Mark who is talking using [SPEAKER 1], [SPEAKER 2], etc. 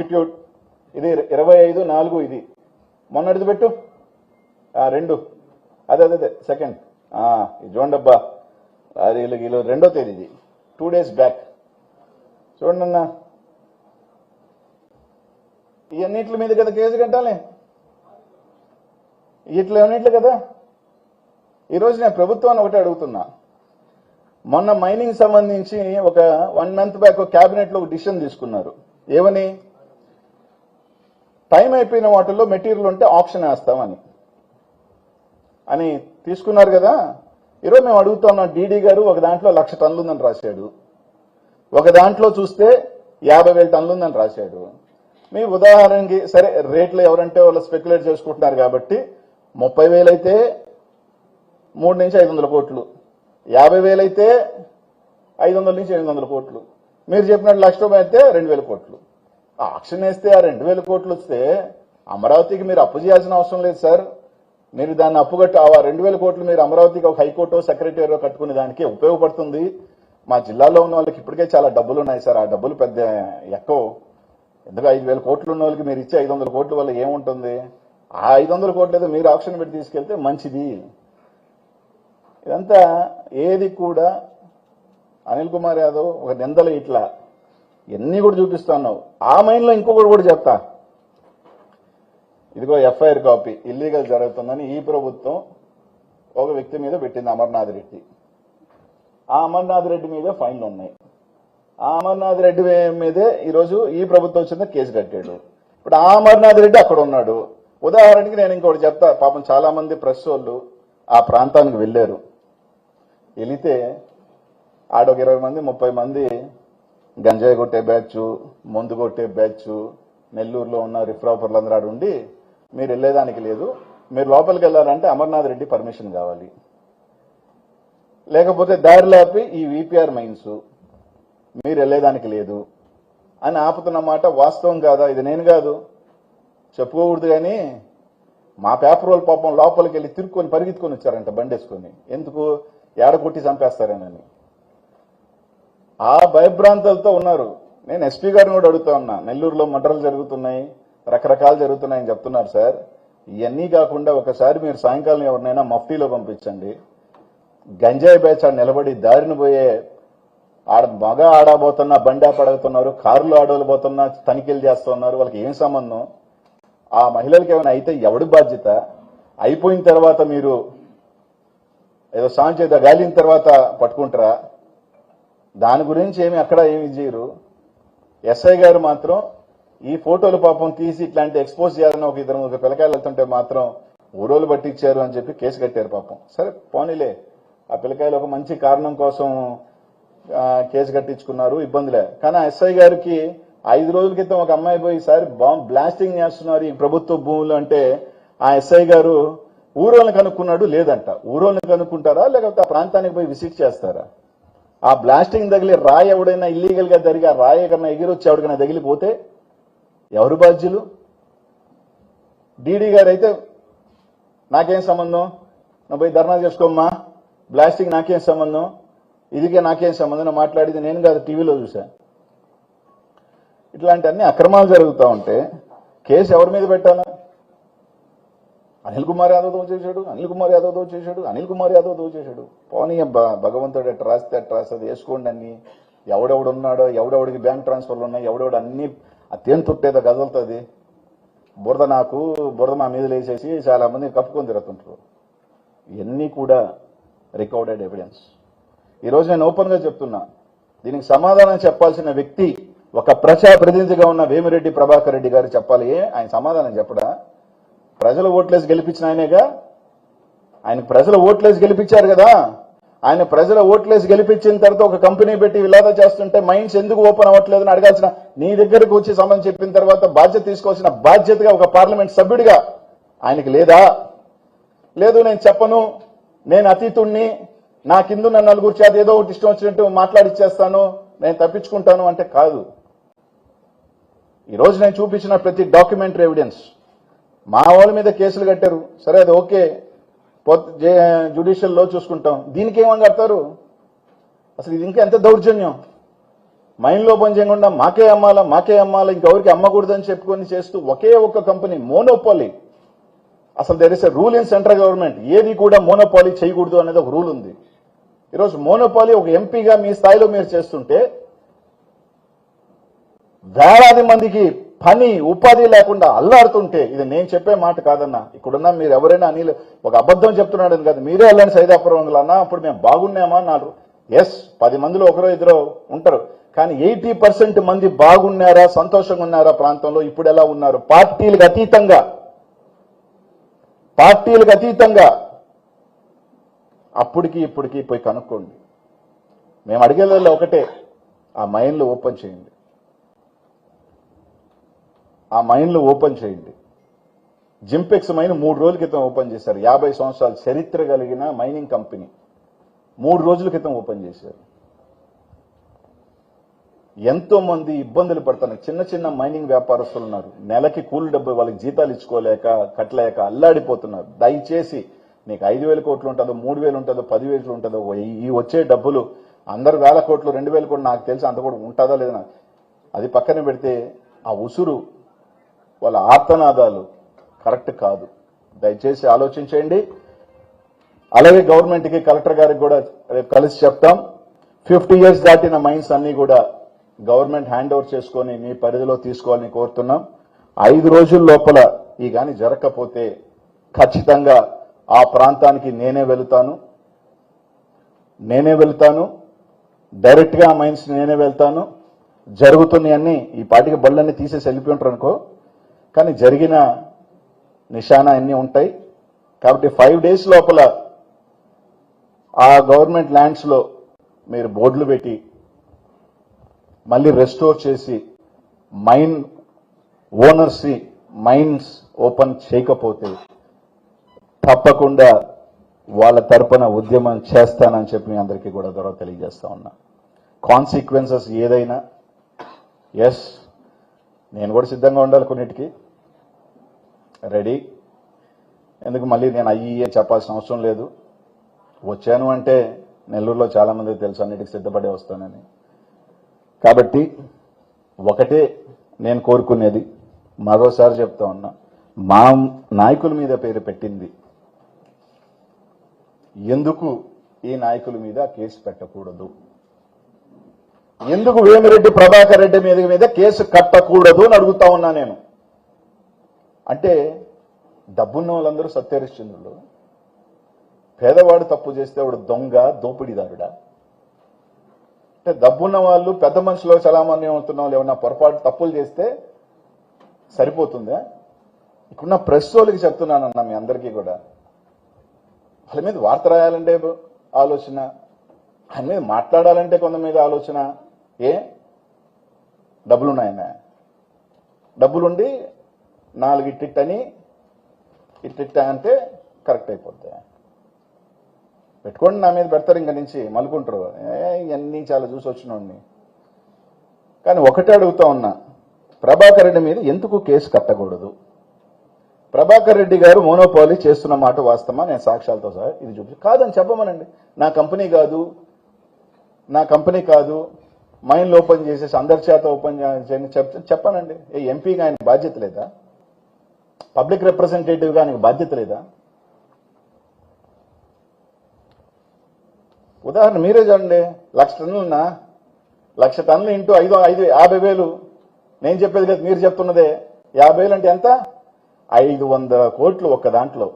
[SPEAKER 1] Dispute ఇది 25/4 ఇది మొన్నటిది పెట్టు 2 అదే సెకండ్ ఇది చూడండి అబ్బా వీళ్ళు 2వ తేదీ ఇది 2 days బ్యాక్ చూడండి అన్న ఇవన్నిటి మీద కదా కేసు కట్టాలి ఇట్లన్నిట్లు కదా ఈరోజు నేను ప్రభుత్వాన్ని ఒకటే అడుగుతున్నా మొన్న మైనింగ్ సంబంధించి ఒక 1 month బ్యాక్ క్యాబినెట్ లో ఒక డిసిషన్ తీసుకున్నారు ఏమని టైం అయిపోయిన వాటిల్లో మెటీరియల్ ఉంటే ఆప్షన్ వేస్తామని తీసుకున్నారు కదా ఈరోజు మేము అడుగుతున్నాం డీడీ గారు ఒక దాంట్లో 1,00,000 టన్నులు ఉందని రాశాడు ఒక దాంట్లో చూస్తే 50,000 టన్నులు ఉందని రాశాడు మీ ఉదాహరణకి సరే రేట్లు ఎవరంటే వాళ్ళు స్పెక్యులేట్ చేసుకుంటున్నారు కాబట్టి 30,000 అయితే 3 నుంచి 500 కోట్లు 50,000 అయితే 500 నుంచి 800 కోట్లు మీరు చెప్పినట్టు 1,00,000 అయితే 2,000 కోట్లు ఆక్షన్ వేస్తే ఆ 2,000 కోట్లు వస్తే అమరావతికి మీరు అప్పు చేయాల్సిన అవసరం లేదు సార్ మీరు దాన్ని అప్పుగట్టు ఆ 2,000 కోట్లు మీరు అమరావతికి ఒక హైకోర్టు సెక్రటరీ కట్టుకునే దానికి ఉపయోగపడుతుంది మా జిల్లాలో ఉన్న వాళ్ళకి ఇప్పటికే చాలా డబ్బులు ఉన్నాయి సార్ ఆ డబ్బులు పెద్ద ఎక్కువ ఎందుకు 5,000 కోట్లు ఉన్న వాళ్ళకి మీరు ఇచ్చే 500 కోట్ల వల్ల ఏముంటుంది ఆ 500 కోట్లు ఏదో మీరు ఆప్షన్ పెట్టి తీసుకెళ్తే మంచిది ఇదంతా ఏది కూడా అనిల్ కుమార్ యాదవ్ ఒక నిందలు ఇట్లా ఎన్ని కూడా చూపిస్తున్నావు ఆ మైండ్లో ఇంకొకటి కూడా చెప్తా ఇదిగో ఎఫ్ఐఆర్ కాపీ ఇల్లీగల్ జరుగుతుందని ఈ ప్రభుత్వం ఒక వ్యక్తి మీద పెట్టింది అమర్నాథ్ రెడ్డి ఆ అమర్నాథ్ రెడ్డి మీద ఫైన్లు ఉన్నాయి ఆ అమర్నాథ్ రెడ్డి మీదే ఈరోజు ఈ ప్రభుత్వం వచ్చింది కేసు కట్టాడు ఇప్పుడు ఆ అమర్నాథ్ రెడ్డి అక్కడ ఉన్నాడు ఉదాహరణకి నేను ఇంకోటి చెప్తా పాపం చాలా మంది ప్రెస్ వాళ్ళు ఆ ప్రాంతానికి వెళ్ళారు వెళితే ఆడొక 20 మంది 30 మంది గంజాయి కొట్టే బ్యాచ్ మందు కొట్టే బ్యాచ్ నెల్లూరులో ఉన్న రిఫ్రాపర్లు అందరూ ఆడు ఉండి మీరు వెళ్ళేదానికి లేదు మీరు లోపలికి వెళ్ళాలంటే అమర్నాథ్ రెడ్డి పర్మిషన్ కావాలి లేకపోతే దారిలాపి ఈ విపిఆర్ మైన్స్ మీరు వెళ్ళేదానికి లేదు అని ఆపుతున్నమాట వాస్తవం కాదా ఇది నేను కాదు చెప్పుకోకూడదు కానీ మా పేపర్ వాళ్ళు పాపం లోపలికి వెళ్ళి తిరుక్కొని పరిగెత్తుకొని వచ్చారంట బండేసుకొని ఎందుకు ఏడకొట్టి చంపేస్తారనని ఆ భయభ్రాంతాలతో ఉన్నారు నేను ఎస్పీ గారిని కూడా అడుగుతా ఉన్నా నెల్లూరులో మర్డర్లు జరుగుతున్నాయి రకరకాలు జరుగుతున్నాయని చెప్తున్నారు సార్ ఇవన్నీ కాకుండా ఒకసారి మీరు సాయంకాలం ఎవరినైనా మఫ్టీలో పంపించండి గంజాయి బ్యాచ్ నిలబడి దారిని పోయే మగ ఆడబోతున్నా బండి ఆపడుతున్నారు కారులో ఆడవలబోతున్నా తనిఖీలు చేస్తున్నారు వాళ్ళకి ఏం సంబంధం ఆ మహిళలకు ఏమైనా అయితే ఎవడి బాధ్యత అయిపోయిన తర్వాత మీరు ఏదో సాంచేత గాలిన తర్వాత పట్టుకుంటారా దాని గురించి అక్కడ ఏమి చేయరు ఎస్ఐ గారు మాత్రం ఈ ఫోటోలు పాపం తీసి ఇట్లాంటి ఎక్స్పోజ్ చేయాలని ఒక 2-3 పిల్లకాయలు వెళ్తుంటే మాత్రం ఊరోలు పట్టించారు అని చెప్పి కేసు కట్టారు పాపం సరే పోనీలే ఆ పిల్లకాయలు ఒక మంచి కారణం కోసం కేసు కట్టించుకున్నారు ఇబ్బందిలే కానీ ఆ ఎస్ఐ గారికి 5 రోజుల క్రితం ఒక అమ్మాయి పోయి ఈసారి బ్లాస్టింగ్ చేస్తున్నారు ఈ ప్రభుత్వ భూములు అంటే ఆ ఎస్ఐ గారు ఊరోళ్ళని కనుక్కున్నాడు లేదంట ఊరోళ్ళని కనుక్కుంటారా లేకపోతే ఆ ప్రాంతానికి పోయి విజిట్ చేస్తారా ఆ బ్లాస్టింగ్ తగిలి రాయి ఎవడైనా ఇల్లీగల్ గా జరిగి ఆ రాయి కన్నా ఎగిరొచ్చి ఎవరికైనా తగిలిపోతే ఎవరు బాధ్యులు డీడీ గారు అయితే నాకేం సంబంధం నువ్వు పోయి ధర్నా చేసుకోమ్మా బ్లాస్టింగ్ నాకేం సంబంధం ఇదికే నాకేం సంబంధం మాట్లాడేది నేను కాదు టీవీలో చూసా ఇట్లాంటి అన్ని అక్రమాలు జరుగుతూ ఉంటే కేసు ఎవరి మీద పెట్టాలా అనిల్ కుమార్ యాదవ్తో చేశాడు అనిల్ కుమార్ యాదవ్తో చేశాడు పోనీ భగవంతుడు ఎట్లా రాస్తే అట్లా రాస్తుంది వేసుకోండి అన్ని ఎవడెవడున్నాడో ఎవడెవడికి బ్యాంక్ ట్రాన్స్ఫర్లు ఉన్నాయి ఎవడెవడు అన్ని తేను తొట్టేదో కదులుతుంది బురద మా మీద లేచేసి చాలా మంది కప్పుకొని తిరుగుతుంటారు ఇవన్నీ కూడా రికార్డెడ్ ఎవిడెన్స్ ఈరోజు నేను ఓపెన్ గా చెప్తున్నా దీనికి సమాధానం చెప్పాల్సిన వ్యక్తి ఒక ప్రజాప్రతినిధిగా ఉన్న వేమిరెడ్డి ప్రభాకర్ రెడ్డి గారు చెప్పాలి ఆయన సమాధానం చెప్పడా ప్రజలు ఓట్లేసి గెలిపించిన ఆయనేగా ఆయన ప్రజలు ఓట్లేసి గెలిపించారు కదా ఆయన ప్రజల ఓట్లేసి గెలిపించిన తర్వాత ఒక కంపెనీ పెట్టి విలాద చేస్తుంటే మైండ్స్ ఎందుకు ఓపెన్ అవ్వట్లేదని అడగాల్సిన నీ దగ్గరకు వచ్చి సంబంధం చెప్పిన తర్వాత బాధ్యత తీసుకోవాల్సిన బాధ్యతగా ఒక పార్లమెంట్ సభ్యుడిగా ఆయనకి లేదా లేదు నేను చెప్పను నేను అతీతుణ్ణి నా కిందున్న నలుగురు చేత ఏదో ఒకటి ఇష్టం వచ్చినట్టు మాట్లాడిచ్చేస్తాను నేను తప్పించుకుంటాను అంటే కాదు ఈరోజు నేను చూపించిన ప్రతి డాక్యుమెంటరీ ఎవిడెన్స్ మా వాళ్ళ మీద కేసులు కట్టారు సరే అది ఓకే జ్యుడిషియల్ లో చూసుకుంటాం దీనికి ఏమని కడతారు అసలు ఇది ఇంకా ఎంత దౌర్జన్యం మైన్లో ఓపెన్ చేయకుండా మాకే అమ్మాలా ఇంకెవరికి అమ్మకూడదని చెప్పుకొని చేస్తూ ఒకే ఒక్క కంపెనీ మోనోపాలీ. అసలు there is a rule in central government, ఏది కూడా మోనోపాలీ చేయకూడదు అనేది ఒక రూల్ ఉంది. ఈరోజు మోనోపాలీ ఒక ఎంపీగా మీ స్థాయిలో మీరు చేస్తుంటే వేలాది మందికి పని ఉపాధి లేకుండా అల్లాడుతుంటే ఇది నేను చెప్పే మాట కాదన్నా. ఇక్కడున్నా మీరు ఎవరైనా అనిల్ ఒక అబద్ధం చెప్తున్నాడని కాదు, మీరే వెళ్ళండి సైదాపురం అన్నా, అప్పుడు మేము బాగున్నామా అన్నారు. ఎస్, 10 మందిలో ఒకరో ఇద్దరు ఉంటారు, కానీ 80% మంది బాగున్నారా, సంతోషంగా ఉన్నారా ప్రాంతంలో? ఇప్పుడు ఎలా ఉన్నారు? పార్టీలకు అతీతంగా అప్పటికి ఇప్పటికి పోయి కనుక్కోండి. మేము అడిగేది ఒకటే, ఆ మైన్లు ఓపెన్ చేయండి, ఆ మైన్లు ఓపెన్ చేయండి. జింపెక్స్ మైన్ 3 రోజుల క్రితం ఓపెన్ చేశారు. 50 సంవత్సరాల చరిత్ర కలిగిన మైనింగ్ కంపెనీ 3 రోజుల క్రితం ఓపెన్ చేశారు. ఎంతో మంది ఇబ్బందులు పడుతున్నారు. చిన్న చిన్న మైనింగ్ వ్యాపారస్తులు ఉన్నారు, నెలకి కూలి డబ్బు వాళ్ళకి జీతాలు ఇచ్చుకోలేక కట్టలేక అల్లాడిపోతున్నారు. దయచేసి నీకు 5,000 కోట్లు ఉంటుందో, 3,000 ఉంటుందో, 10,000 ఉంటుందో, ఈ వచ్చే డబ్బులు అందరు 1,000 కోట్లు 2,000 కోట్లు నాకు తెలిసి అంత కూడా ఉంటుందా లేదా అది పక్కన పెడితే, ఆ ఉసురు వాళ్ళ ఆర్తనాదాలు కరెక్ట్ కాదు. దయచేసి ఆలోచించండి. అలాగే గవర్నమెంట్కి, కలెక్టర్ గారికి కూడా రేపు కలిసి చెప్తాం. 50 years దాటిన మైన్స్ అన్ని కూడా గవర్నమెంట్ హ్యాండ్ ఓవర్ చేసుకొని మీ పరిధిలో తీసుకోవాలని కోరుతున్నాం. 5 రోజుల లోపల ఈ గాని జరగకపోతే ఖచ్చితంగా ఆ ప్రాంతానికి నేనే వెళ్తాను, డైరెక్ట్ గా ఆ మైన్స్ నేనే వెళ్తాను. జరుగుతున్నాయన్నీ ఈ పాటికి బళ్ళన్నీ తీసేసి వెళ్ళిపోయి ఉంటారు అనుకో, కానీ జరిగిన నిశానా అన్నీ ఉంటాయి. కాబట్టి 5 days లోపల ఆ గవర్నమెంట్ ల్యాండ్స్ లో మీరు బోర్డులు పెట్టి మళ్ళీ రెస్టోర్ చేసి మైన్ ఓనర్స్ మైన్స్ ఓపెన్ చేయకపోతే తప్పకుండా వాళ్ళ తరపున ఉద్యమం చేస్తానని చెప్పి మీ అందరికీ కూడా ద్వారా తెలియజేస్తా ఉన్నా. కాన్సిక్వెన్సెస్ ఏదైనా ఎస్, నేను కూడా సిద్ధంగా ఉండాలి, కొన్నిటికి రెడీ. ఎందుకు మళ్ళీ నేను అయ్యే చెప్పాల్సిన అవసరం లేదు. వచ్చాను అంటే నెల్లూరులో చాలా మందికి తెలుసు అన్నిటికీ సిద్ధపడే వస్తానని. కాబట్టి ఒకటే నేను కోరుకునేది, మరోసారి చెప్తా ఉన్నా, మా నాయకుల మీద పేరు పెట్టింది ఎందుకు ఈ నాయకుల మీద కేసు పెట్టకూడదు? ఎందుకు వేమిరెడ్డి ప్రభాకర్ రెడ్డి మీద కేసు కట్టకూడదు అని అడుగుతా ఉన్నా నేను. అంటే డబ్బున్న వాళ్ళందరూ సత్యహరిశ్చంద్రులు, పేదవాడు తప్పు చేస్తే వాడు దొంగ, దోపిడీదారుడా? అంటే డబ్బున్న వాళ్ళు పెద్ద మనుషులు చలామణి అవుతున్న వాళ్ళు ఏమన్నా పొరపాటు తప్పులు చేస్తే సరిపోతుందా? ఇక్కడున్న ప్రెస్ వాళ్ళకి చెప్తున్నానన్నా మీ అందరికీ కూడా, వాళ్ళ మీద వార్త రాయాలంటే ఆలోచన, ఆయన మీద మాట్లాడాలంటే కొంత మీద ఆలోచన. డబ్బులున్నాయన, డబ్బులుండి 4 ఇట్టిట్ అని ఇట్టిట్ట అంటే కరెక్ట్ అయిపోద్ది. పెట్టుకోండి, నా మీద పెడతారు, ఇంక నుంచి మలుకుంటారు. ఇవన్నీ చాలా చూసి వచ్చినోడిని. కానీ ఒకటే అడుగుతా ఉన్నా, ప్రభాకర్ రెడ్డి మీద ఎందుకు కేసు కట్టకూడదు? ప్రభాకర్ రెడ్డి గారు మోనోపాలీ చేస్తున్న మాట వాస్తవమా? నేను సాక్ష్యాలతో సహా ఇది చూపించి కాదని చెప్పమనండి. నా కంపెనీ కాదు, మైన్లు ఓపెన్ చేసేసి అందరి చేత ఓపెన్ చేయని చెప్పానండి. ఎంపీగా ఆయన బాధ్యత లేదా? పబ్లిక్ రిప్రజెంటేటివ్గా ఆయనకు బాధ్యత లేదా? ఉదాహరణ మీరే చూడండి, 1,00,000 టన్నులున్నా 1,00,000 టన్నులు ఇంటూ 50,000. నేను చెప్పేది లేదు, మీరు చెప్తున్నదే. 50,000 అంటే ఎంత? 500 కోట్లు ఒక్క దాంట్లో.